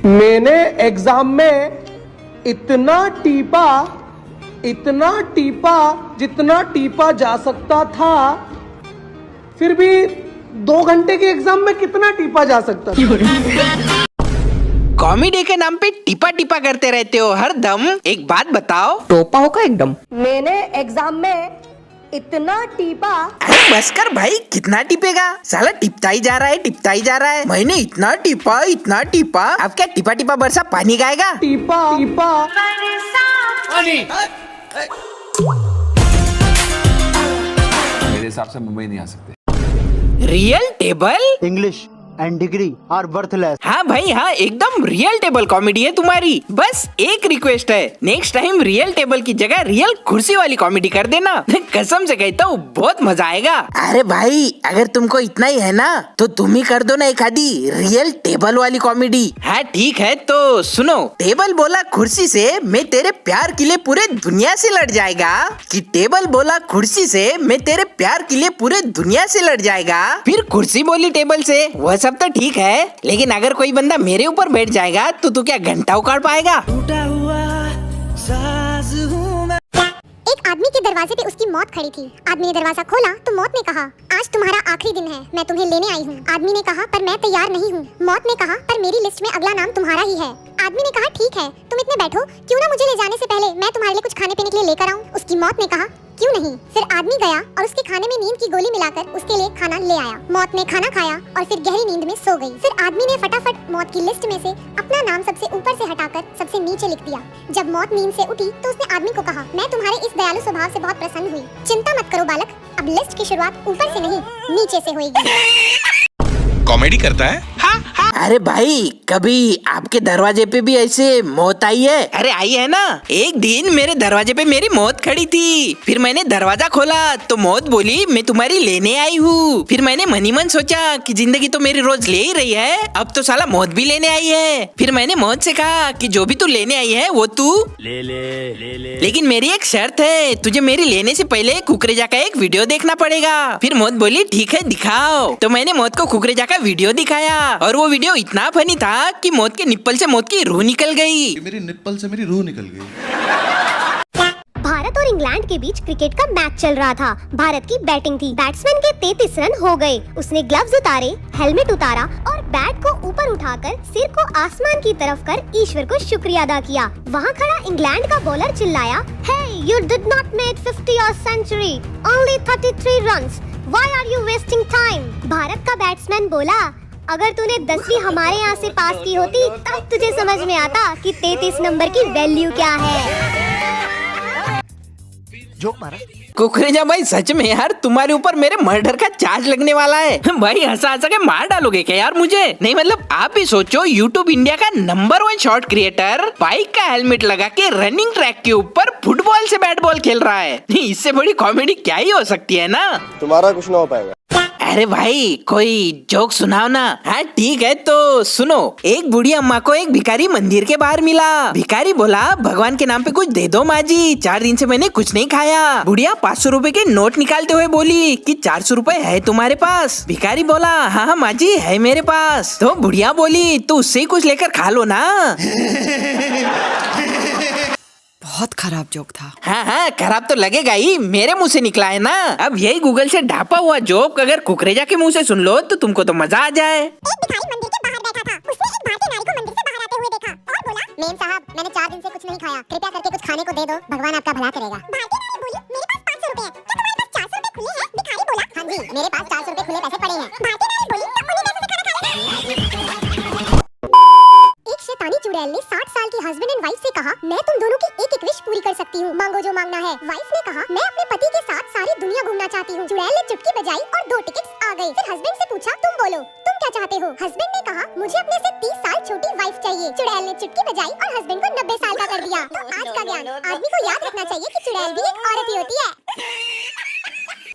मैंने एग्जाम में इतना टीपा जितना टीपा जा सकता था, फिर भी 2 घंटे के एग्जाम में कितना टीपा जा सकता था। कॉमेडी के नाम पे टिपा टिपा करते रहते हो हर दम। एक बात बताओ, टोपा होगा एकदम। मैंने एग्जाम में इतना टीपा। अरे बस कर भाई, कितना टिपेगा साला, टिपता ही जा रहा है। मैंने इतना टिपा, अब क्या टिपा टिपा बरसा पानी गाएगा। टीपा मेरे हिसाब से मुंबई नहीं आ सकते। Real table English and degree are worthless. हाँ भाई हाँ, एकदम रियल टेबल कॉमेडी है तुम्हारी। बस एक रिक्वेस्ट है, नेक्स्ट टाइम रियल टेबल की जगह रियल कुर्सी वाली कॉमेडी कर देना। कसम से कहता हूँ, बहुत मजा आएगा। अरे भाई, अगर तुमको इतना ही है ना तो तुम ही कर दो ना एक आधी रियल टेबल वाली कॉमेडी। हाँ ठीक है, तो सुनो। टेबल बोला कुर्सी से मैं तेरे प्यार के लिए पूरे दुनिया से लड़ जाएगा, कि टेबल बोला कुर्सी से मैं तेरे प्यार के लिए पूरे दुनिया से लड़ जाएगा। फिर कुर्सी बोली टेबल से, वह सब तो ठीक है, लेकिन अगर कोई बंदा मेरे ऊपर बैठ जाएगा तो तू क्या घंटा उखाड़ पाएगा। एक आदमी के दरवाजे पे उसकी मौत खड़ी थी। आदमी ने दरवाजा खोला तो मौत ने कहा, आज तुम्हारा आखिरी दिन है, मैं तुम्हें लेने आई हूँ। आदमी ने कहा, पर मैं तैयार नहीं हूँ। मौत ने कहा, पर मेरी लिस्ट में अगला नाम तुम्हारा ही है। आदमी ने कहा, ठीक है, तुम इतने बैठो, क्यों ना मुझे ले जाने से पहले मैं तुम्हारे लिए कुछ खाने पीने के लिए लेकर आऊँ। उसकी मौत ने कहा, क्यों नहीं। फिर आदमी गया और उसके खाने में नींद की गोली मिलाकर उसके लिए खाना ले आया। मौत ने खाना खाया और फिर गहरी नींद में सो गई। फिर आदमी ने फटाफट मौत की लिस्ट में से अपना नाम सबसे ऊपर से हटाकर सबसे नीचे लिख दिया। जब मौत नींद से उठी तो उसने आदमी को कहा, मैं तुम्हारे इस दयालु स्वभाव से बहुत प्रसन्न हुई। चिंता मत करो बालक, अब लिस्ट की शुरुआत ऊपर से नहीं नीचे से होगी। कॉमेडी करता है। हाँ हाँ। अरे भाई, कभी आपके दरवाजे पे भी ऐसे मौत आई है? अरे आई है ना। एक दिन मेरे दरवाजे पे मेरी मौत खड़ी थी। फिर मैंने दरवाजा खोला तो मौत बोली, मैं तुम्हारी लेने आई हूँ। फिर मैंने मन ही मन सोचा कि जिंदगी तो मेरी रोज ले ही रही है, अब तो साला मौत भी लेने आई है। फिर मैंने मौत से कहा कि जो भी तू लेने आई है वो तू ले ले। लेकिन मेरी एक शर्त है, तुझे मेरी लेने से पहले कुकरेजा का एक वीडियो देखना पड़ेगा। फिर मौत बोली, ठीक है दिखाओ। तो मैंने मौत को कुकरेजा का वीडियो दिखाया और वो वीडियो इतना फनी था कि मौत के निप्पल से मौत की रूह निकल गई। मेरी निप्पल से मेरी रूह निकल गई। भारत और इंग्लैंड के बीच क्रिकेट का मैच चल रहा था। भारत की बैटिंग थी। बैट्समैन के 33 रन हो गए। उसने ग्लव्स उतारे, हेलमेट उतारा और बैट को ऊपर उठाकर सिर को आसमान की तरफ कर ईश्वर को शुक्रिया अदा किया। वहाँ खड़ा इंग्लैंड का बॉलर चिल्लाया, "Hey, you did not make 50 your century, only 33 runs. Why are you wasting time?" Bharat का बैट्समैन बोला, अगर तूने 10वीं हमारे यहाँ से पास की होती तब तुझे समझ में आता कि 33 नंबर की वैल्यू क्या है। जोक मारा। कुकरेजा भाई, सच में यार तुम्हारे ऊपर मेरे मर्डर का चार्ज लगने वाला है। भाई हंसा हंसा के मार डालोगे क्या यार मुझे? नहीं मतलब आप ही सोचो, यूट्यूब इंडिया का नंबर 1 शॉर्ट क्रिएटर बाइक का हेलमेट लगा के रनिंग ट्रैक के ऊपर फुटबॉल से बैट बॉल खेल रहा है। इससे बड़ी कॉमेडी क्या ही हो सकती है ना। तुम्हारा कुछ ना हो पाएगा। अरे भाई, कोई जोक सुनाओ ना। हाँ ठीक है, तो सुनो। एक बूढ़ी अम्मा को एक भिखारी मंदिर के बाहर मिला। भिखारी बोला, भगवान के नाम पे कुछ दे दो माँ जी, 4 दिन से मैंने कुछ नहीं खाया। बुढ़िया 500 रुपए के नोट निकालते हुए बोली कि 400 रुपए है तुम्हारे पास? भिखारी बोला, हाँ हाँ माँ जी है मेरे पास। तो बुढ़िया बोली, तो उससे ही कुछ लेकर खा लो ना। बहुत खराब जोक था। हाँ हाँ, खराब तो लगेगा ही, मेरे मुंह से निकला है ना। अब यही गूगल से ढापा हुआ जोक अगर कुकरेजा के मुंह से सुन लो तो तुमको तो मजा आ जाए। एक भिखारी मंदिर के बाहर बैठा था। उसने एक भारतीय नारी को मंदिर से बाहर आते हुए देखा और बोला, मेम साहब, मैंने 4 दिन से कुछ नहीं खाया, कृपया करके कुछ खाने को दे दो, भगवान आपका भला करेगा। भारतीय नारी बोली, मेरे पास 500 रुपए हैं, क्या तुम्हारे पास 400 रुपए खुले हैं? भिखारी बोला, हाँ जी, मेरे पास 400 रुपए खुले पैसे पड़े हैं। भारतीय नारी बोली, तब उन्हीं पैसे से खाना खा लेना। एक शैतानी चुड़ैल ने 60 साल के हस्बैंड एंड वाइफ से कहा, मैं तुम दोनों की एक विश पूरी कर सकती हूँ, मांगो जो मांगना है। वाइफ ने कहा, मैं अपने पति के साथ सारी दुनिया घूमना चाहती हूँ। चुड़ैल ने चुटकी बजाई और 2 टिकट्स आ गए। फिर हस्बैंड से पूछा, तुम बोलो, तुम क्या चाहते हो? हस्बैंड ने कहा, मुझे अपने से 30 साल छोटी वाइफ चाहिए। चुड़ैल ने चुटकी बजाई और हस्बैंड को 90 साल का कर दिया। तो आज का ज्ञान, आदमी को याद रखना चाहिए कि चुड़ैल भी एक औरत ही होती है।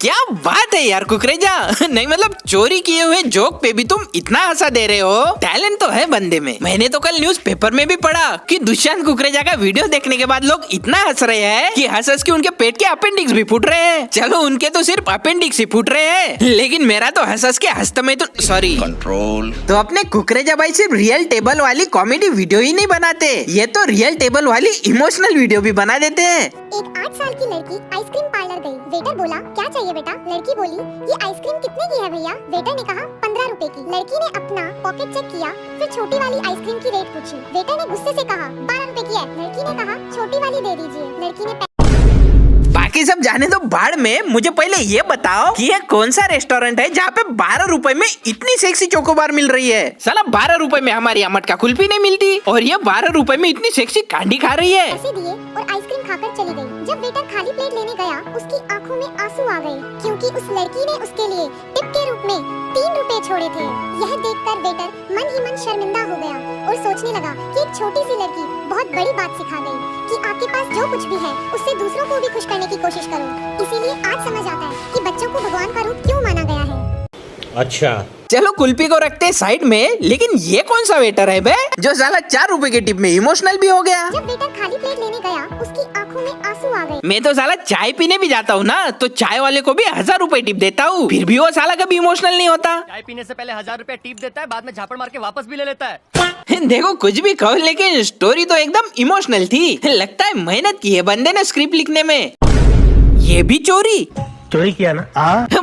क्या बात है यार कुकरेजा। नहीं मतलब चोरी किए हुए जोक पे भी तुम इतना हंसा दे रहे हो। टैलेंट तो है बंदे में। मैंने तो कल न्यूज पेपर में भी पढ़ा कि दुष्यंत कुकरेजा का वीडियो देखने के बाद लोग इतना हंस रहे हैं कि हंस हंस के उनके पेट के अपेंडिक्स भी फूट रहे हैं। चलो उनके तो सिर्फ अपेंडिक्स ही फूट रहे हैं, लेकिन मेरा तो हंस हंस के हस्त में तो सॉरी कंट्रोल। तो अपने कुकरेजा भाई सिर्फ रियल टेबल वाली कॉमेडी वीडियो ही नहीं बनाते, ये तो रियल टेबल वाली इमोशनल वीडियो भी बना देते हैं। एक 8 साल की लड़की आइसक्रीम पार्लर गई। वेटर बोला क्या चाहिए बेटा? लड़की बोली ये आइसक्रीम कितने की है भैया? वेटर ने कहा 15 रुपए की। लड़की ने अपना पॉकेट चेक किया, फिर छोटी वाली आइसक्रीम की रेट पूछी। वेटर ने गुस्से से कहा 12 रुपए की है। लड़की ने कहा छोटी वाली दे दीजिए। लड़की ने बाकी सब जाने दो बाढ़ में, मुझे पहले ये बताओ कि ये कौन सा रेस्टोरेंट है जहाँ पे 12 रुपए में इतनी सेक्सी चोकोबार मिल रही है। साला 12 रुपए में हमारी यहाँ मटका कुल्फी नहीं मिलती और ये 12 रुपए में इतनी सेक्सी कांडी खा रही है। पैसे दिए और आइसक्रीम खाकर चली गई। जब वेटर खाली प्लेट लेने गया, उसकी आंखों में आंसू आ गए क्योंकि उस लड़की ने उसके लिए टिप के रूप में 3 रुपए छोड़े थे। यह देखकर वेटर मन ही मन शर्मिंदा हो गया और सोचने लगा कि एक छोटी सी लड़की बहुत बड़ी बात सिखा गई कि आपके पास जो कुछ भी है उससे दूसरों को भी खुश करने की कोशिश करो। इसीलिए आज समझ आता है कि बच्चों को भगवान का रूप क्यों माना गया है। अच्छा चलो कुल्फी को रखते हैं साइड में, लेकिन ये कौन सा वेटर है बे जो साला 4 रुपए के टिप में इमोशनल भी हो गया। जब वेटर खाली प्लेट लेने गया, उसकी आंखों में आंसू आ गए। मैं तो साला चाय पीने भी जाता हूँ ना, तो चाय वाले को भी 1000 रुपए टिप देता हूँ, फिर भी वो साला कभी इमोशनल नहीं होता। चाय पीने से पहले 1000 रुपए टिप देता है, बाद में झापड़ मार के वापस भी ले लेता है। देखो कुछ भी कहो, लेकिन स्टोरी तो एकदम इमोशनल थी। लगता है मेहनत की है बंदे ने स्क्रिप्ट लिखने में। ये भी चोरी किया ना?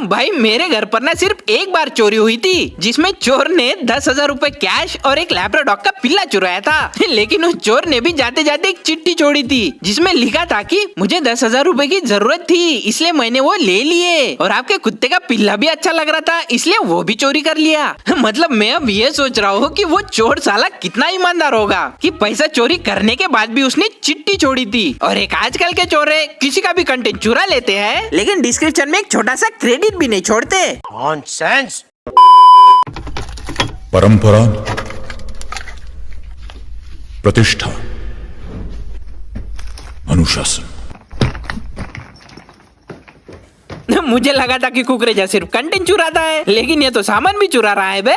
भाई मेरे घर पर ना सिर्फ एक बार चोरी हुई थी, जिसमें चोर ने 10,000 रुपए कैश और एक लैब्राडॉग का पिल्ला चुराया था। लेकिन उस चोर ने भी जाते जाते एक चिट्ठी छोड़ी थी जिसमें लिखा था कि मुझे 10,000 रुपए की जरूरत थी, इसलिए मैंने वो ले लिए, और आपके कुत्ते का पिल्ला भी अच्छा लग रहा था इसलिए वो भी चोरी कर लिया। मतलब मैं अब ये सोच रहा हूँ कि वो चोर साला कितना ईमानदार होगा कि पैसा चोरी करने के बाद भी उसने चिट्ठी छोड़ी थी। और एक आजकल के चोर है, किसी का भी कंटेंट चुरा लेते हैं लेकिन डिस्क्रिप्शन में एक छोटा सा क्रेडिट भी नहीं छोड़ते। नॉनसेंस। परंपरा, प्रतिष्ठा, अनुशासन। मुझे लगा था कि कुकरेजा सिर्फ कंटेंट चुराता है, लेकिन ये तो सामान भी चुरा रहा है बे।